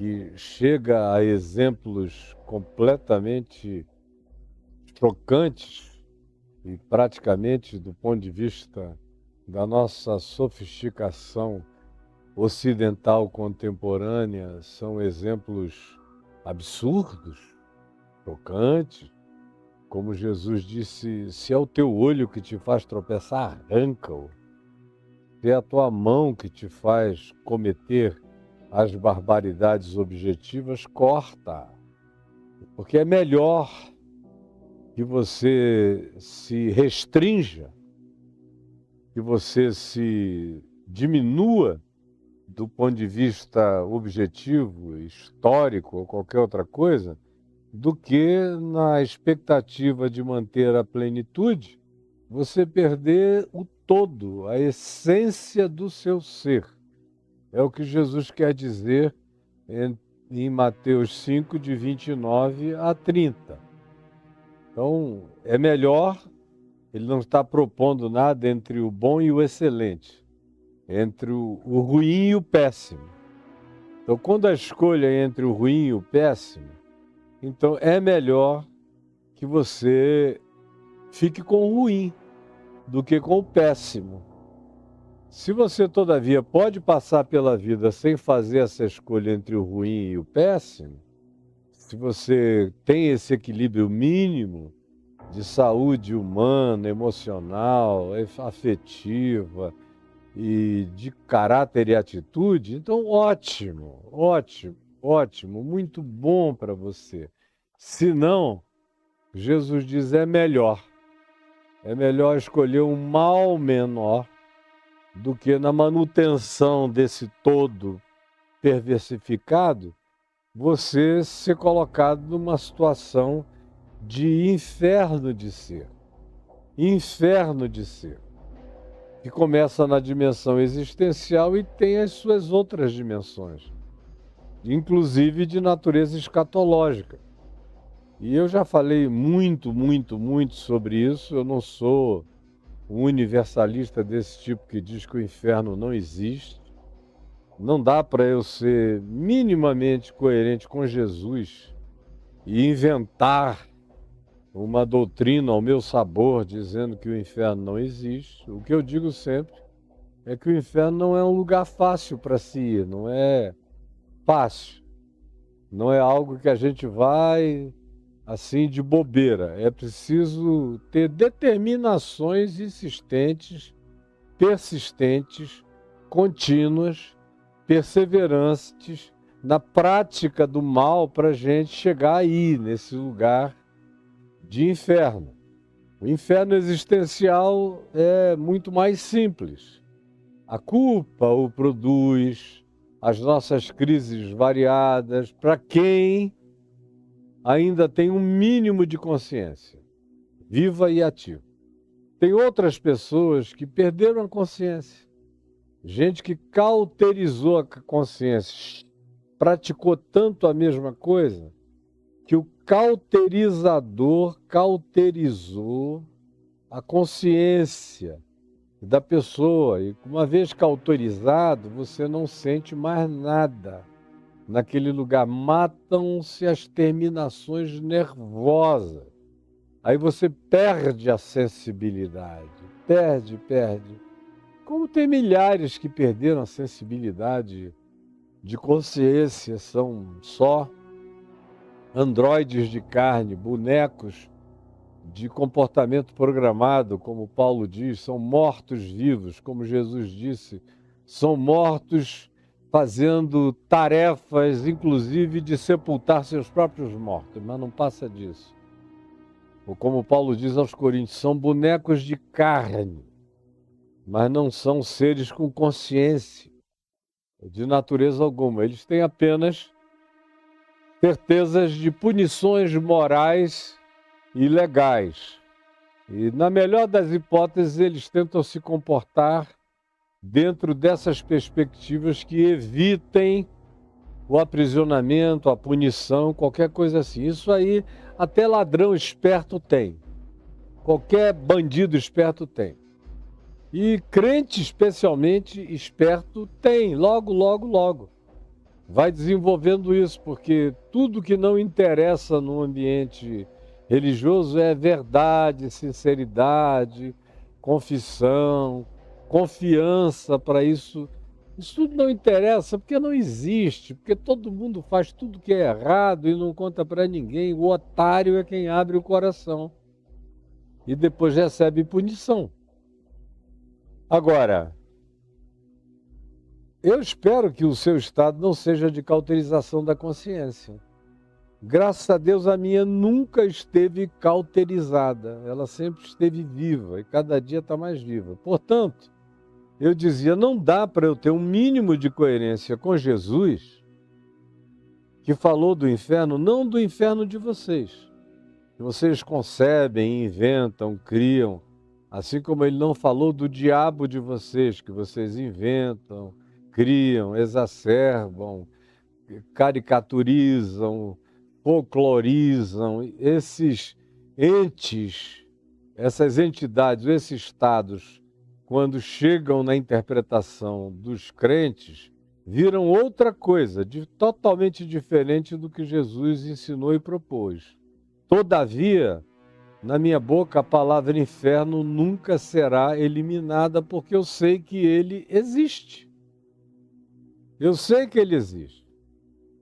que chega a exemplos completamente chocantes e praticamente, do ponto de vista da nossa sofisticação ocidental contemporânea, são exemplos absurdos, chocantes, como Jesus disse: se é o teu olho que te faz tropeçar, arranca-o. Se é a tua mão que te faz cometer as barbaridades objetivas, corta. Porque é melhor que você se restrinja, que você se diminua do ponto de vista objetivo, histórico ou qualquer outra coisa, do que na expectativa de manter a plenitude, você perder o todo, a essência do seu ser. É o que Jesus quer dizer em Mateus 5, de 29 a 30. Então, é melhor, ele não está propondo nada entre o bom e o excelente, entre o ruim e o péssimo. Então, quando a escolha é entre o ruim e o péssimo, então é melhor que você fique com o ruim do que com o péssimo. Se você, todavia, pode passar pela vida sem fazer essa escolha entre o ruim e o péssimo, se você tem esse equilíbrio mínimo de saúde humana, emocional, afetiva e de caráter e atitude, então ótimo, ótimo, ótimo, muito bom para você. Se não, Jesus diz, é melhor escolher um mal menor do que na manutenção desse todo perversificado, você ser colocado numa situação de inferno de ser. Inferno de ser. Que começa na dimensão existencial e tem as suas outras dimensões, inclusive de natureza escatológica. E eu já falei muito, muito, muito sobre isso. Eu não sou um universalista desse tipo que diz que o inferno não existe. Não dá para eu ser minimamente coerente com Jesus e inventar uma doutrina ao meu sabor dizendo que o inferno não existe. O que eu digo sempre é que o inferno não é um lugar fácil para se ir, não é fácil. Não é algo que a gente vai assim de bobeira. É preciso ter determinações insistentes, persistentes, contínuas, perseverantes na prática do mal para a gente chegar aí, nesse lugar de inferno. O inferno existencial é muito mais simples. A culpa o produz, as nossas crises variadas, para quem ainda tem um mínimo de consciência, viva e ativa. Tem outras pessoas que perderam a consciência, gente que cauterizou a consciência, praticou tanto a mesma coisa, que o cauterizador cauterizou a consciência da pessoa. E uma vez cauterizado, você não sente mais nada. Naquele lugar matam-se as terminações nervosas. Aí você perde a sensibilidade. Perde. Como tem milhares que perderam a sensibilidade de consciência, são só androides de carne, bonecos de comportamento programado, como Paulo diz, são mortos-vivos, como Jesus disse, são mortos fazendo tarefas, inclusive de sepultar seus próprios mortos, mas não passa disso. Ou como Paulo diz aos Coríntios, são bonecos de carne, mas não são seres com consciência, de natureza alguma. Eles têm apenas certezas de punições morais e legais. E, na melhor das hipóteses, eles tentam se comportar dentro dessas perspectivas que evitem o aprisionamento, a punição, qualquer coisa assim. Isso aí até ladrão esperto tem. Qualquer bandido esperto tem. E crente especialmente esperto tem, logo. Vai desenvolvendo isso, porque tudo que não interessa no ambiente religioso é verdade, sinceridade, confissão, confiança para isso. Isso tudo não interessa porque não existe, porque todo mundo faz tudo que é errado e não conta para ninguém. O otário é quem abre o coração e depois recebe punição. Agora, eu espero que o seu estado não seja de cauterização da consciência. Graças a Deus, a minha nunca esteve cauterizada. Ela sempre esteve viva e cada dia está mais viva. Portanto, eu dizia, não dá para eu ter um mínimo de coerência com Jesus, que falou do inferno, não do inferno de vocês. Que vocês concebem, inventam, criam. Assim como ele não falou do diabo de vocês, que vocês inventam, criam, exacerbam, caricaturizam, folclorizam. Esses entes, essas entidades, esses estados, quando chegam na interpretação dos crentes, viram outra coisa, totalmente diferente do que Jesus ensinou e propôs. Todavia, na minha boca, a palavra inferno nunca será eliminada, porque eu sei que ele existe. Eu sei que ele existe.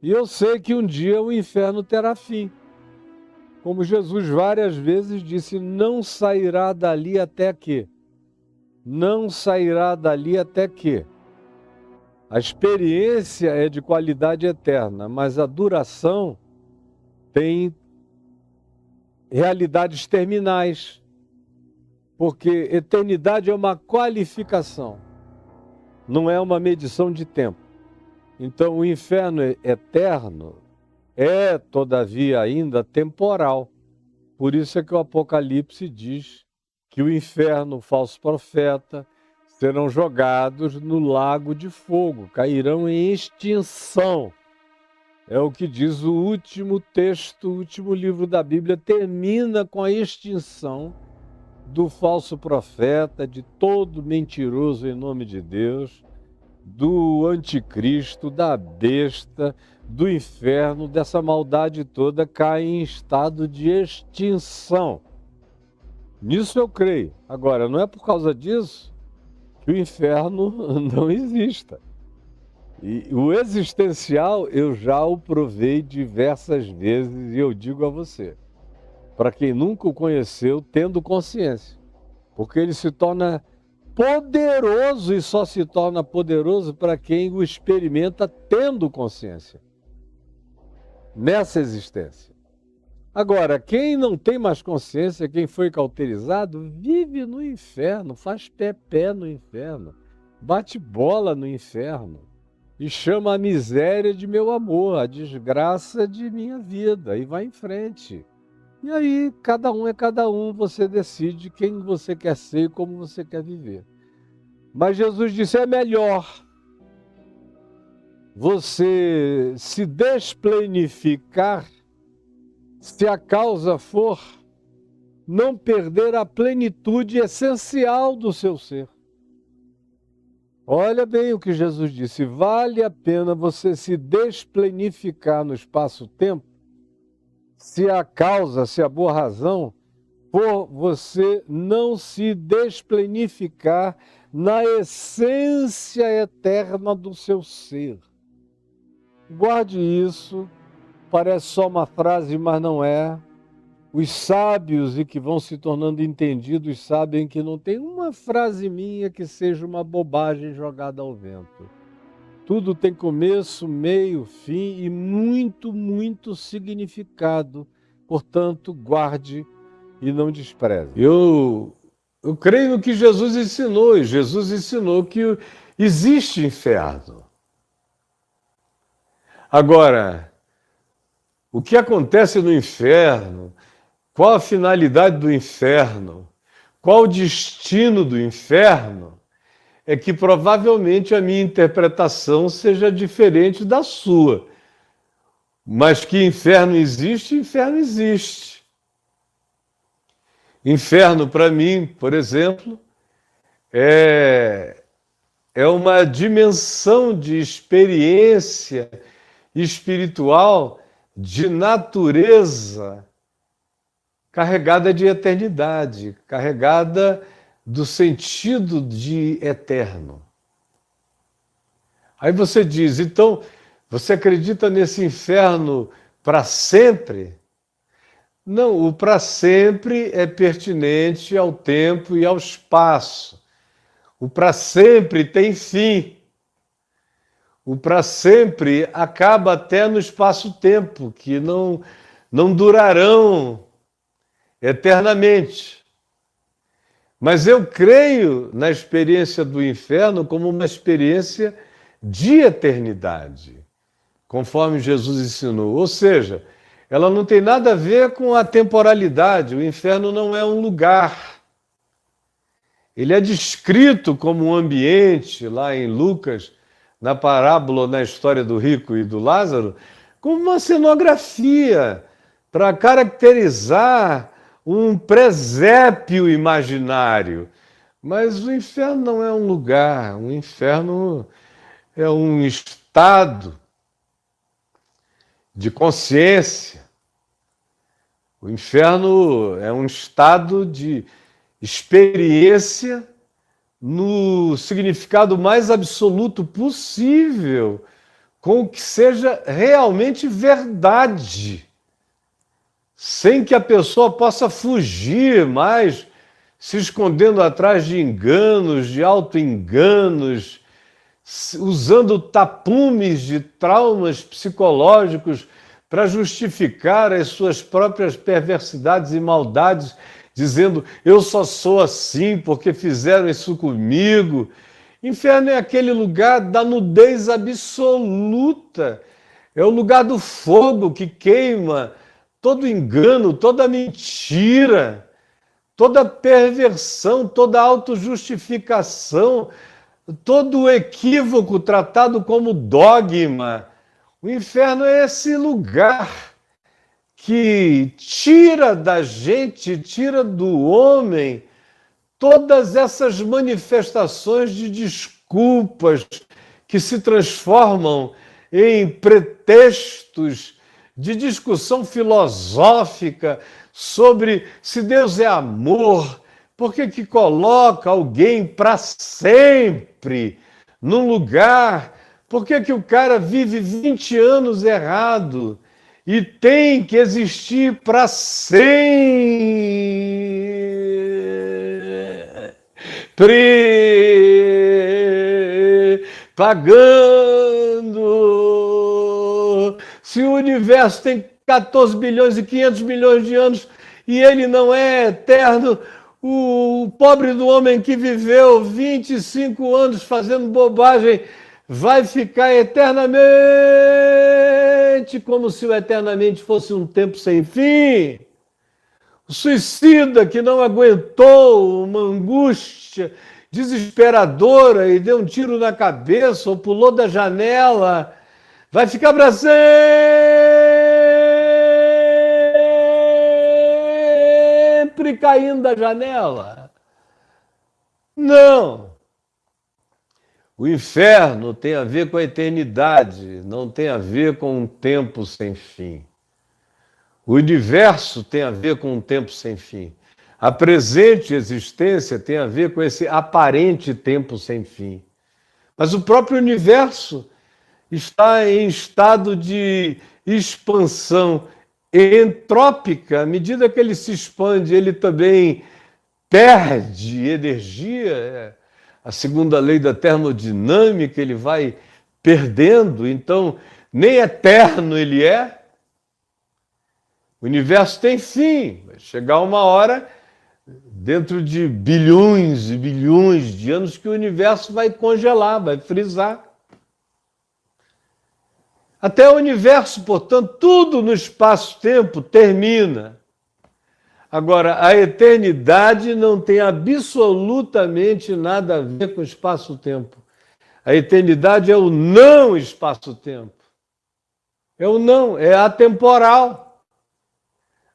E eu sei que um dia o inferno terá fim. Como Jesus várias vezes disse, não sairá dali até que. Não sairá dali até que. A experiência é de qualidade eterna, mas a duração tem realidades terminais. Porque eternidade é uma qualificação, não é uma medição de tempo. Então, o inferno eterno é, todavia, ainda temporal. Por isso é que o Apocalipse diz que o inferno, o falso profeta, serão jogados no lago de fogo, cairão em extinção. É o que diz o último texto, o último livro da Bíblia, termina com a extinção do falso profeta, de todo mentiroso em nome de Deus, do anticristo, da besta, do inferno, dessa maldade toda, cai em estado de extinção. Nisso eu creio. Agora, não é por causa disso que o inferno não exista. E o existencial eu já o provei diversas vezes e eu digo a você, para quem nunca o conheceu, tendo consciência, porque ele se torna poderoso e só se torna poderoso para quem o experimenta tendo consciência, nessa existência. Agora, quem não tem mais consciência, quem foi cauterizado, vive no inferno, faz pé no inferno, bate bola no inferno e chama a miséria de meu amor, a desgraça de minha vida, e vai em frente. E aí, cada um é cada um, você decide quem você quer ser e como você quer viver. Mas Jesus disse, é melhor você se desplenificar se a causa for não perder a plenitude essencial do seu ser. Olha bem o que Jesus disse, vale a pena você se desplenificar no espaço-tempo se a causa, se a boa razão for você não se desplenificar na essência eterna do seu ser. Guarde isso, parece só uma frase, mas não é. Os sábios e que vão se tornando entendidos sabem que não tem uma frase minha que seja uma bobagem jogada ao vento. Tudo tem começo, meio, fim e muito, muito significado. Portanto, guarde e não despreze. Eu creio no que Jesus ensinou, e Jesus ensinou que existe inferno. Agora, o que acontece no inferno, qual a finalidade do inferno, qual o destino do inferno, é que provavelmente a minha interpretação seja diferente da sua. Mas que inferno existe, inferno existe. Inferno, para mim, por exemplo, é uma dimensão de experiência espiritual de natureza carregada de eternidade, carregada do sentido de eterno. Aí você diz, então, você acredita nesse inferno para sempre? Não, o para sempre é pertinente ao tempo e ao espaço. O para sempre tem fim. O para sempre acaba até no espaço-tempo, que não durarão eternamente. Mas eu creio na experiência do inferno como uma experiência de eternidade, conforme Jesus ensinou. Ou seja, ela não tem nada a ver com a temporalidade. O inferno não é um lugar. Ele é descrito como um ambiente, lá em Lucas, na parábola, na história do rico e do Lázaro, como uma cenografia para caracterizar um presépio imaginário. Mas o inferno não é um lugar, o inferno é um estado de consciência. O inferno é um estado de experiência no significado mais absoluto possível, com o que seja realmente verdade, sem que a pessoa possa fugir mais, se escondendo atrás de enganos, de auto-enganos, usando tapumes de traumas psicológicos para justificar as suas próprias perversidades e maldades, dizendo, eu só sou assim porque fizeram isso comigo. Inferno é aquele lugar da nudez absoluta, é o lugar do fogo que queima todo engano, toda mentira, toda perversão, toda autojustificação, todo equívoco tratado como dogma. O inferno é esse lugar que tira da gente, tira do homem, todas essas manifestações de desculpas que se transformam em pretextos de discussão filosófica sobre se Deus é amor, por que coloca alguém para sempre num lugar? Por que o cara vive 20 anos errado e tem que existir para sempre pagando? Se o universo tem 14 bilhões e 500 milhões de anos e ele não é eterno, o pobre do homem que viveu 25 anos fazendo bobagem vai ficar eternamente, como se o eternamente fosse um tempo sem fim. O suicida que não aguentou uma angústia desesperadora e deu um tiro na cabeça ou pulou da janela, vai ficar para sempre caindo da janela. Não. O inferno tem a ver com a eternidade, não tem a ver com um tempo sem fim. O universo tem a ver com um tempo sem fim. A presente existência tem a ver com esse aparente tempo sem fim. Mas o próprio universo está em estado de expansão entrópica. À medida que ele se expande, ele também perde energia. A segunda lei da termodinâmica, ele vai perdendo. Então, nem eterno ele é. O universo tem fim. Vai chegar uma hora, dentro de bilhões e bilhões de anos, que o universo vai congelar, vai frisar. Até o universo, portanto, tudo no espaço-tempo termina. Agora, a eternidade não tem absolutamente nada a ver com espaço-tempo. A eternidade é o não espaço-tempo. É o não, é atemporal.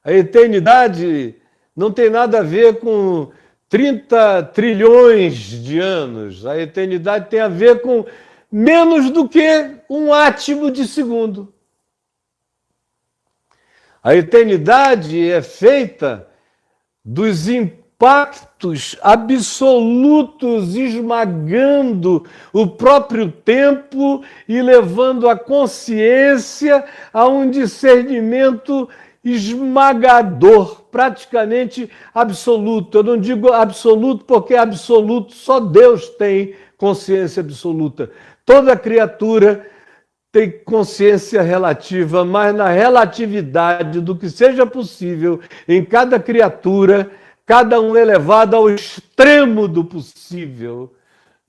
A eternidade não tem nada a ver com 30 trilhões de anos. A eternidade tem a ver com menos do que um átimo de segundo. A eternidade é feita dos impactos absolutos esmagando o próprio tempo e levando a consciência a um discernimento esmagador, praticamente absoluto. Eu não digo absoluto porque absoluto só Deus tem consciência absoluta. Toda criatura tem consciência relativa, mas na relatividade do que seja possível em cada criatura, cada um é levado ao extremo do possível,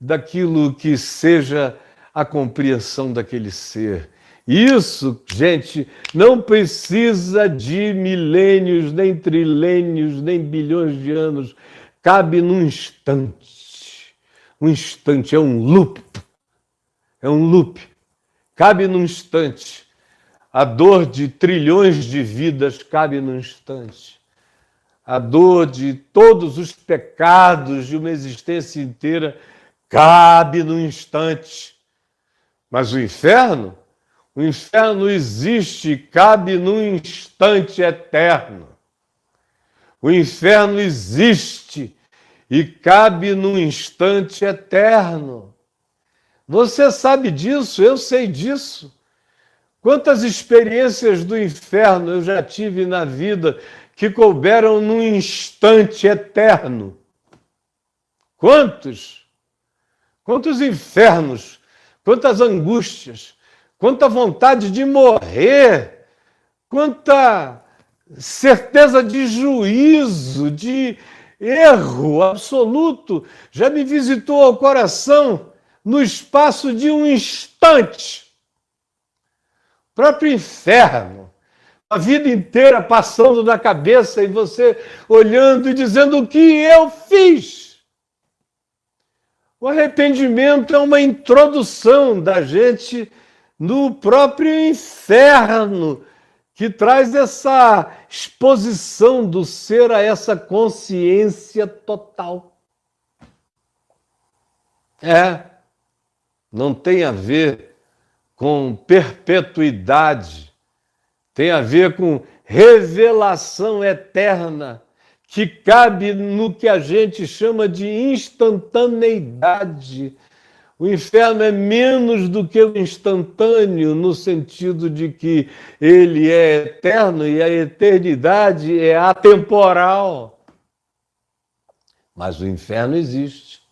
daquilo que seja a compreensão daquele ser. Isso, gente, não precisa de milênios, nem trilênios, nem bilhões de anos. Cabe num instante. Um instante, é um loop. É um loop. Cabe num instante. A dor de trilhões de vidas cabe num instante. A dor de todos os pecados de uma existência inteira cabe num instante. Mas o inferno existe, cabe num instante eterno. O inferno existe e cabe num instante eterno. Você sabe disso, eu sei disso. Quantas experiências do inferno eu já tive na vida que couberam num instante eterno? Quantos? Quantos infernos, quantas angústias, quanta vontade de morrer, quanta certeza de juízo, de erro absoluto já me visitou ao coração no espaço de um instante. O próprio inferno, a vida inteira passando na cabeça e você olhando e dizendo o que eu fiz. O arrependimento é uma introdução da gente no próprio inferno, que traz essa exposição do ser a essa consciência total. Não tem a ver com perpetuidade, tem a ver com revelação eterna, que cabe no que a gente chama de instantaneidade. O inferno é menos do que o instantâneo, no sentido de que ele é eterno e a eternidade é atemporal. Mas o inferno existe.